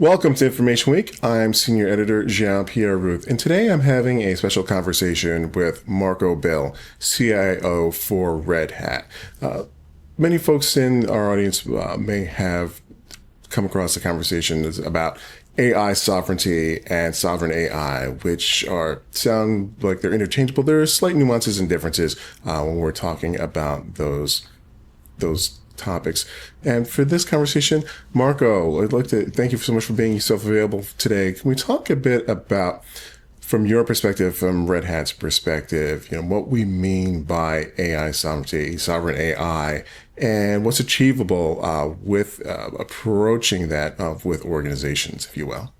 Welcome to Information Week. I'm Senior Editor Jean-Pierre Ruth, and today I'm having a special conversation with Marco Bill, CIO for Red Hat. Many folks in our audience may have come across the conversation about AI sovereignty and sovereign AI, which sound like they're interchangeable. There are slight nuances and differences when we're talking about those topics. And for this conversation, Marco, I'd like to thank you so much for being self-available today. Can we talk a bit about, from your perspective, from Red Hat's perspective, what we mean by AI sovereignty, sovereign AI, and what's achievable with approaching that with organizations, if you will?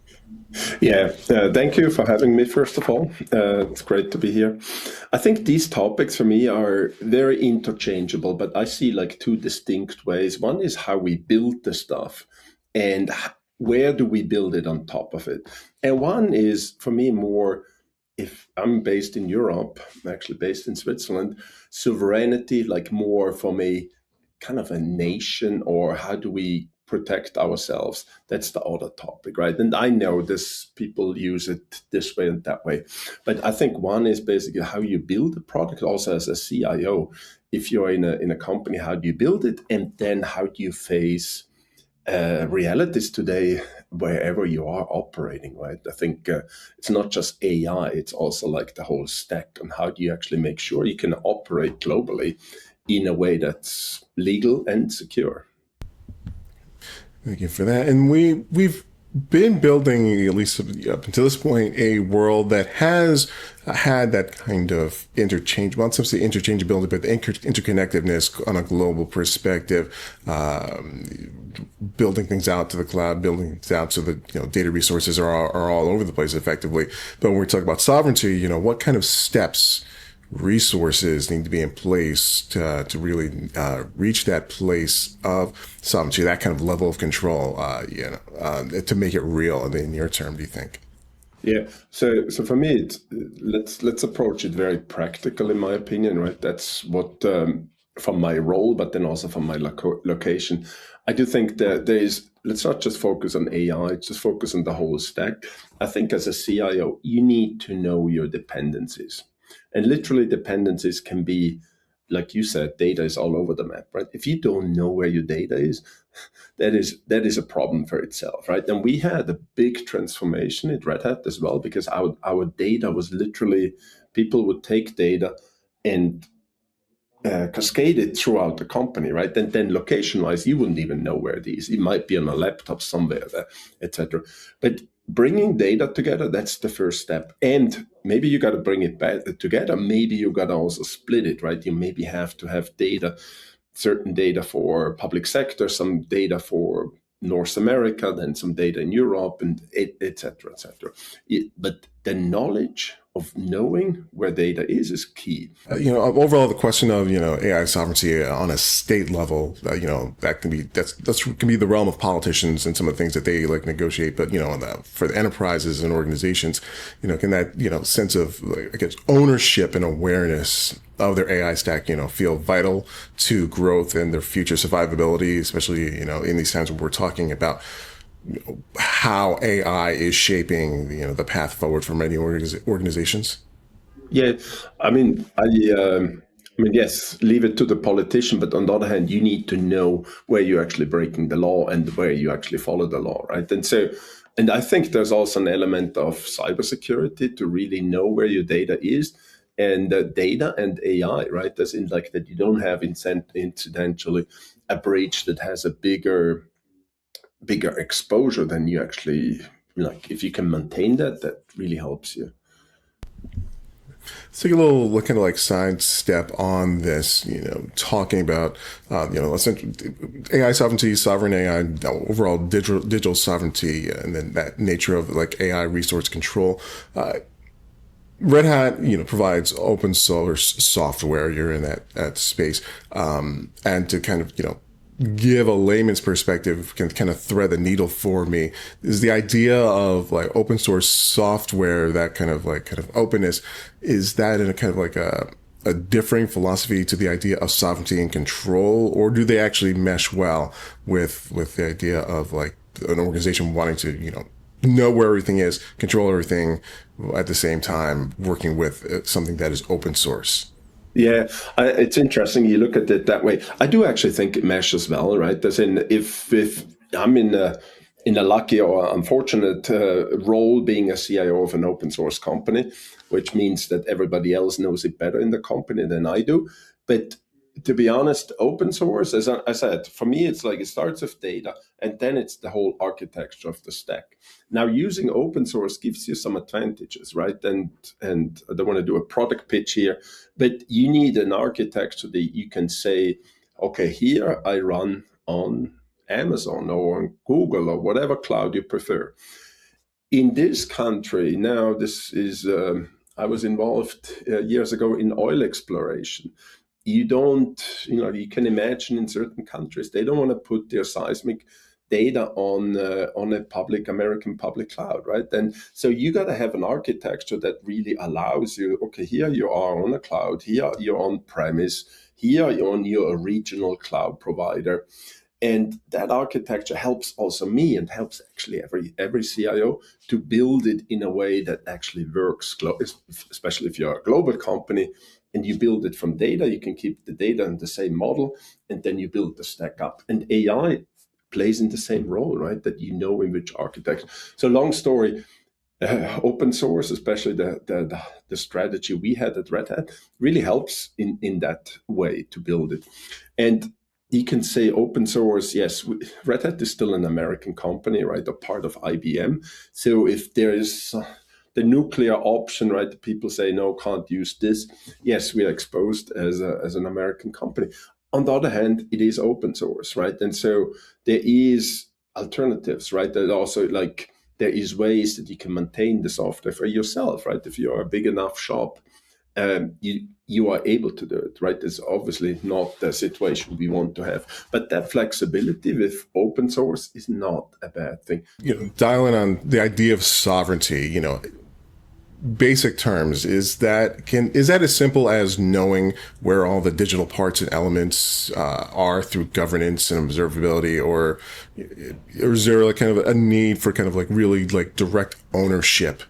Yeah, thank you for having me, first of all. It's great to be here. I think these topics for me are very interchangeable, but I see like two distinct ways. One is how we build the stuff and where do we build it on top of it. And one is, for me, more, if I'm based in Europe, I'm actually based in Switzerland, sovereignty, like more from a kind of a nation, or how do we protect ourselves? That's the other topic, right? And I know this, people use it this way and that way, but I think one is basically how you build a product. Also, as a CIO, if you're in a company, how do you build it, and then how do you face realities today wherever you are operating, right? I think it's not just AI; it's also like the whole stack on how do you actually make sure you can operate globally in a way that's legal and secure. Thank you for that. And we've been building, at least up until this point, a world that has had that kind of interchange, well, some say interchangeability, but the interconnectedness on a global perspective, building things out to the cloud, building things out so that data resources are all over the place effectively. But when we talk about sovereignty, what kind of steps, resources need to be in place to really reach that place of sovereignty, that kind of level of control, to make it real in the near term, do you think? Yeah. So for me, let's approach it very practical, in my opinion, right? That's what, from my role, but then also from my location, I do think that let's not just focus on AI, just focus on the whole stack. I think as a CIO, you need to know your dependencies. And literally dependencies can be, like you said, data is all over the map, right? If you don't know where your data is, that is a problem for itself, right? And we had a big transformation at Red Hat as well, because our data was literally, people would take data and cascade it throughout the company, right? And then location-wise, you wouldn't even know where it is. It might be on a laptop somewhere there, etc. But bringing data together, that's the first step. And maybe you got to bring it back together. Maybe you got to also split it, right? You maybe have to have data, certain data for public sector, some data for North America, then some data in Europe, and et cetera, et cetera. But the knowledge of knowing where data is key. Overall, the question of AI sovereignty on a state level, that can be the realm of politicians and some of the things that they like negotiate. But for the enterprises and organizations, can that sense of ownership and awareness of their AI stack feel vital to growth and their future survivability, especially in these times when we're talking about how AI is shaping the path forward for many organizations? Yeah, I mean, yes, leave it to the politician, but on the other hand, you need to know where you're actually breaking the law and where you actually follow the law, right? And I think there's also an element of cybersecurity to really know where your data is, and data and AI, right? As in like that you don't have incidentally a breach that has a bigger exposure than you actually like. If you can maintain that really helps you. Let's take a little kind of like sidestep on this, talking about, AI sovereignty, sovereign AI, overall digital sovereignty, and then that nature of like AI resource control. Red Hat, provides open source software. You're in that space, and to kind of, give a layman's perspective, can kind of thread the needle for me, is the idea of like open source software, that kind of openness, is that in a kind of like a differing philosophy to the idea of sovereignty and control, or do they actually mesh well with the idea of like an organization wanting to, know where everything is, control everything, at the same time working with something that is open source. Yeah, it's interesting you look at it that way. I do actually think it meshes well, right? As in, if I'm in a lucky or unfortunate role being a CIO of an open source company, which means that everybody else knows it better in the company than I do. But to be honest, open source, as I said, for me, it's like it starts with data and then it's the whole architecture of the stack. Now, using open source gives you some advantages, right? And I don't want to do a product pitch here, but you need an architecture that you can say, okay, here I run on Amazon or on Google or whatever cloud you prefer. In this country, now this is, I was involved years ago in oil exploration. You don't, you can imagine in certain countries, they don't want to put their seismic data on a public American public cloud, right? And so you got to have an architecture that really allows you, okay, here you are on a cloud, here you're on premise, here you're on your regional cloud provider. And that architecture helps also me and helps actually every CIO to build it in a way that actually works, especially if you're a global company and you build it from data, you can keep the data in the same model, and then you build the stack up. And AI plays in the same role, right? That you know in which architecture. So long story, open source, especially the strategy we had at Red Hat, really helps in that way to build it. And you can say open source, yes, Red Hat is still an American company, right? A part of IBM. So if there is the nuclear option, right, the people say, no, can't use this. Yes, we are exposed as an American company. On the other hand, it is open source, right? And so there is alternatives, right? That also like there is ways that you can maintain the software for yourself, right? If you're a big enough shop, you are able to do it, right? It's obviously not the situation we want to have, but that flexibility with open source is not a bad thing. Dialing on the idea of sovereignty, basic terms, is that as simple as knowing where all the digital parts and elements are through governance and observability, or is there like kind of a need for kind of like really like direct ownership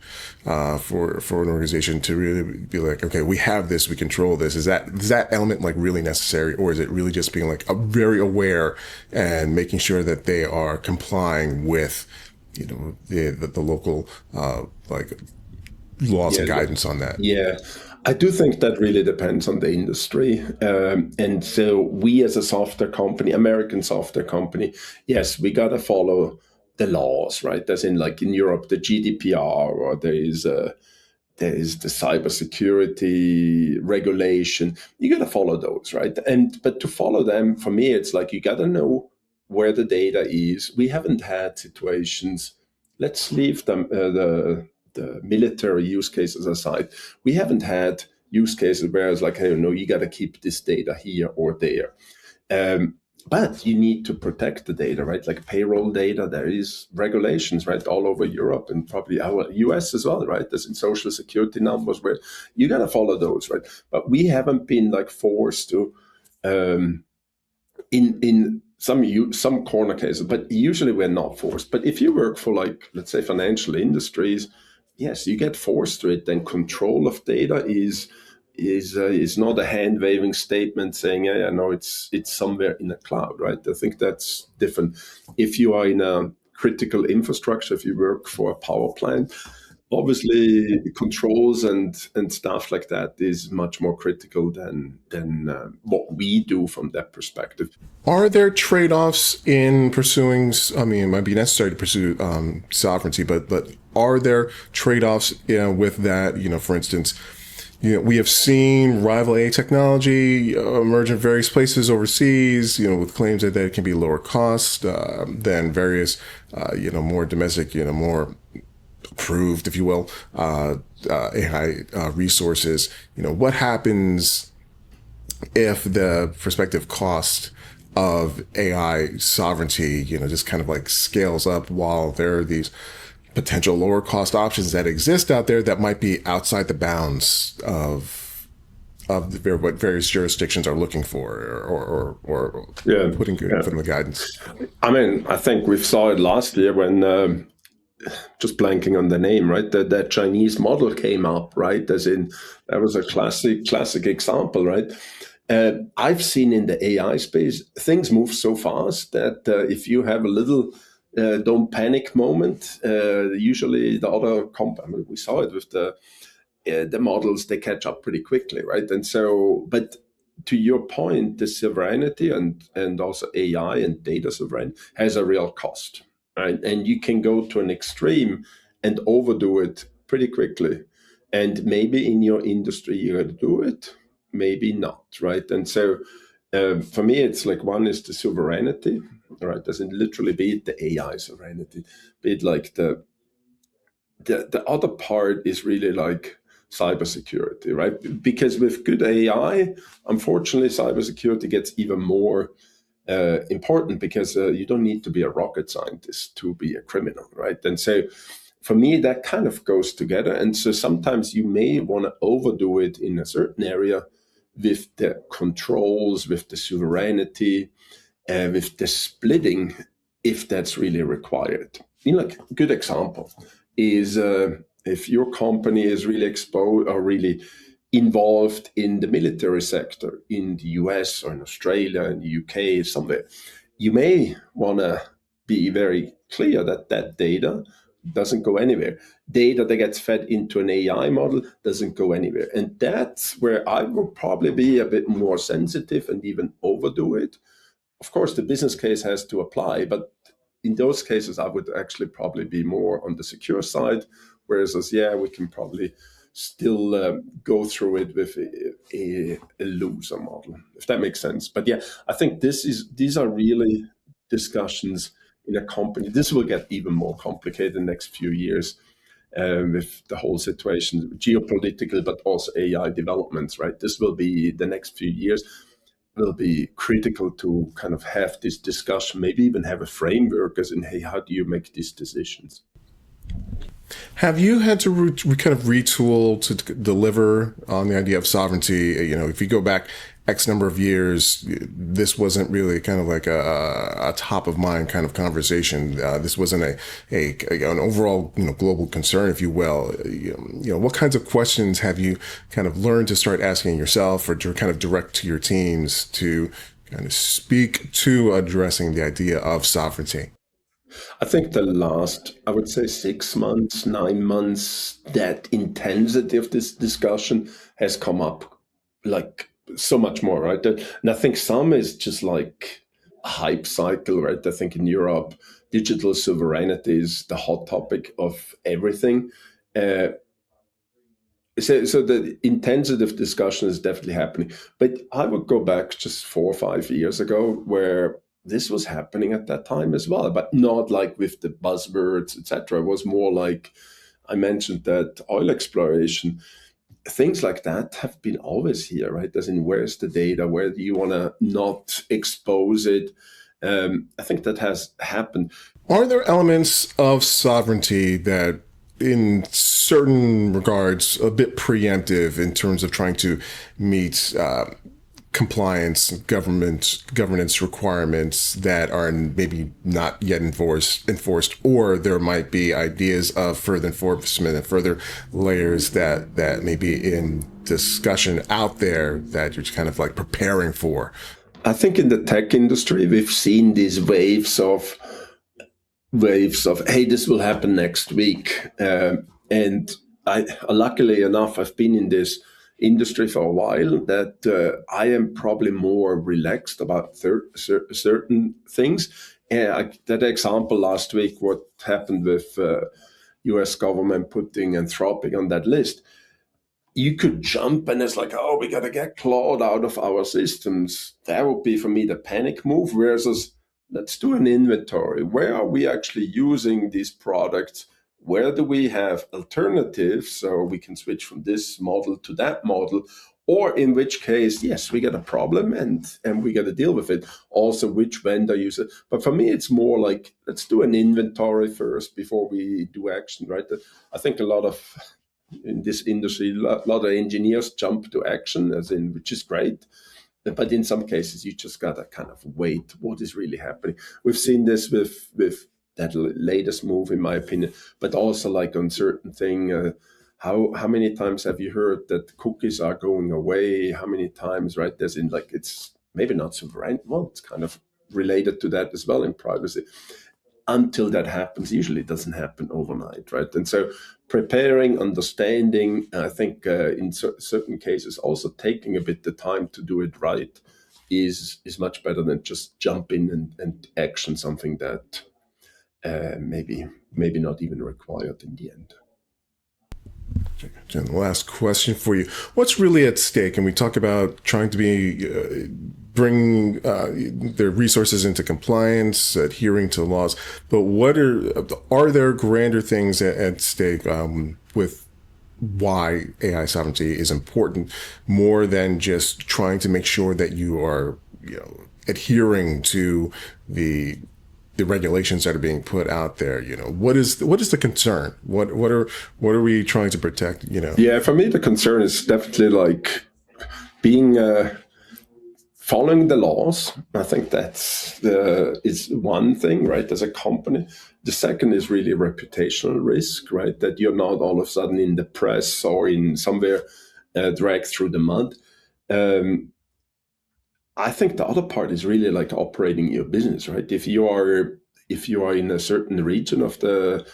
for an organization to really be like, okay, we have this, we control this? Is that element like really necessary, or is it really just being like very aware and making sure that they are complying with the local like laws and guidance on that? Yeah, I do think that really depends on the industry. And so we as a software company, American software company, yes, we got to follow the laws, right? As in like in Europe, the GDPR, or there is the cybersecurity regulation. You got to follow those, right? But to follow them, for me, it's like you got to know where the data is. We haven't had situations. Let's leave them the military use cases aside. We haven't had use cases where it's like, hey, no, you got to keep this data here or there. But you need to protect the data, right? Like payroll data, there is regulations, right, all over Europe and probably our US as well, right? There's in social security numbers where you got to follow those, right? But we haven't been like forced to, in some corner cases, but usually we're not forced. But if you work for like, let's say financial industries, yes, you get forced to it. Then control of data is not a hand waving statement saying, yeah, no, it's somewhere in a cloud, right? I think that's different. If you are in a critical infrastructure, if you work for a power plant, obviously controls and stuff like that is much more critical than what we do from that perspective. Are there trade-offs in pursuing, I mean, it might be necessary to pursue sovereignty, but are there trade-offs with that? For instance, we have seen rival AI technology emerge in various places overseas, with claims that it can be lower cost than various, more domestic, more approved, if you will, AI resources. What happens if the prospective cost of AI sovereignty, just kind of like scales up while there are these potential lower cost options that exist out there that might be outside the bounds of what various jurisdictions are looking for, or Yeah, putting yeah. from the guidance. I mean, I think we saw it last year when just blanking on the name, right? That Chinese model came up, right? As in, that was a classic example, right? I've seen in the AI space, things move so fast that if you have a little don't panic moment, usually the other company, we saw it with the models, they catch up pretty quickly, right? And so, but to your point, the sovereignty and also AI and data sovereignty has a real cost, right? And you can go to an extreme and overdo it pretty quickly. And maybe in your industry you got to do it, maybe not, right? And so for me, it's like one is the sovereignty, right? Doesn't literally be it the AI sovereignty, be it like the other part is really like cybersecurity, right? Because with good AI, unfortunately, cybersecurity gets even more important because you don't need to be a rocket scientist to be a criminal, right? And so for me, that kind of goes together. And so sometimes you may want to overdo it in a certain area with the controls, with the sovereignty, with the splitting, if that's really required. You know, like a good example is if your company is really exposed or really involved in the military sector in the US or in Australia, in the UK, somewhere, you may want to be very clear that that data doesn't go anywhere. Data that gets fed into an AI model doesn't go anywhere. And that's where I would probably be a bit more sensitive and even overdo it. Of course, the business case has to apply, but in those cases, I would actually probably be more on the secure side. Whereas, yeah, we can probably still go through it with a looser model, if that makes sense. But yeah, I think these are really discussions in a company. This will get even more complicated in the next few years with the whole situation, geopolitical, but also AI developments, right? This will be the next few years will be critical to kind of have this discussion, maybe even have a framework as in, hey, how do you make these decisions? Have you had to kind of retool to deliver on the idea of sovereignty? You know, if you go back X number of years, this wasn't really kind of like a top of mind kind of conversation. This wasn't an overall, you know, global concern, if you will. You know, what kinds of questions have you kind of learned to start asking yourself or to kind of direct to your teams to kind of speak to addressing the idea of sovereignty? I think the last, I would say 6 months, 9 months, that intensity of this discussion has come up like so much more, right? And I think some is just like a hype cycle, right? I think in Europe, digital sovereignty is the hot topic of everything. Uh, so the intensity of discussion is definitely happening. But I would go back just 4 or 5 years ago where this was happening at that time as well, but not like with the buzzwords, etc. It was more like I mentioned that oil exploration, things like that have been always here, right? As in, where's the data? Where do you want to not expose it? I think that has happened. Are there elements of sovereignty that, in certain regards, a bit preemptive in terms of trying to meet compliance, governance requirements that are maybe not yet enforced, or there might be ideas of further enforcement and further layers that may be in discussion out there that you're kind of like preparing for? I think in the tech industry, we've seen these waves of hey, this will happen next week, and I luckily enough I've been in this industry for a while that I am probably more relaxed about certain things. That example last week, what happened with U.S. government putting Anthropic on that list, you could jump and it's like, oh, we got to get Claude out of our systems. That would be for me the panic move. Versus, let's do an inventory. Where are we actually using these products? Where do we have alternatives so we can switch from this model to that model? Or in which case, yes, we got a problem and we got to deal with it. Also, which vendor use it. But for me, it's more like, let's do an inventory first before we do action, right? I think a lot of in this industry, a lot of engineers jump to action, which is great. But in some cases, you just gotta kind of wait. What is really happening? We've seen this with that latest move, in my opinion, but also like on certain thing. How many times have you heard that cookies are going away? How many times, right? There's in like it's maybe not sovereign. Well, it's kind of related to that as well in privacy. Until that happens, usually it doesn't happen overnight, right? And so preparing, understanding, I think in certain cases also taking a bit the time to do it right is much better than just jump in and action something that maybe not even required in the end. And the last question for you: what's really at stake? And we talk about trying to bring their resources into compliance, adhering to laws. But what are there grander things at stake with why AI sovereignty is important, more than just trying to make sure that you are, adhering to the regulations that are being put out there? What is the concern? What are we trying to protect? Yeah, for me the concern is definitely like being following the laws. I think that's is one thing, right? As a company, the second is really reputational risk, right? That you're not all of a sudden in the press or in somewhere dragged through the mud. I think the other part is really like operating your business, right? If you are in a certain region of the,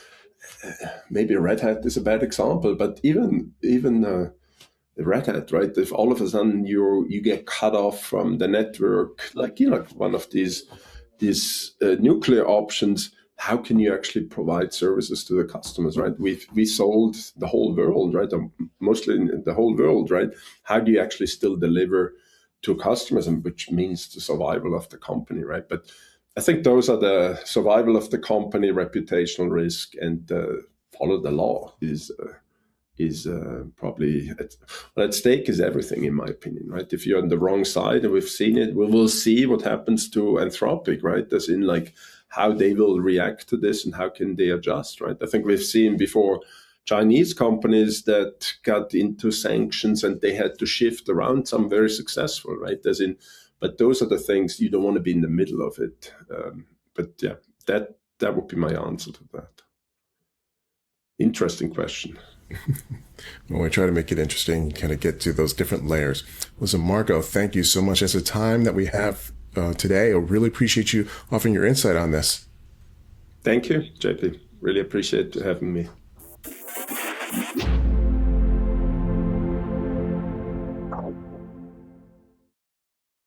maybe Red Hat is a bad example, but even Red Hat, right? If all of a sudden you get cut off from the network, like one of these nuclear options, how can you actually provide services to the customers, right? We sold the whole world, right? Mostly in the whole world, right? How do you actually still deliver to customers, and which means the survival of the company, right? But I think those are the survival of the company, reputational risk, and follow the law is probably at stake is everything, in my opinion, right? If you're on the wrong side, and we've seen it, we will see what happens to Anthropic, right? As in like how they will react to this and how can they adjust, right? I think we've seen before Chinese companies that got into sanctions and they had to shift around, some very successful, right? But those are the things you don't want to be in the middle of it. But yeah, that would be my answer to that. Interesting question. Well, I try to make it interesting, kind of get to those different layers. Listen, Marco, thank you so much. As the time that we have today, I really appreciate you offering your insight on this. Thank you, JP. Really appreciate having me.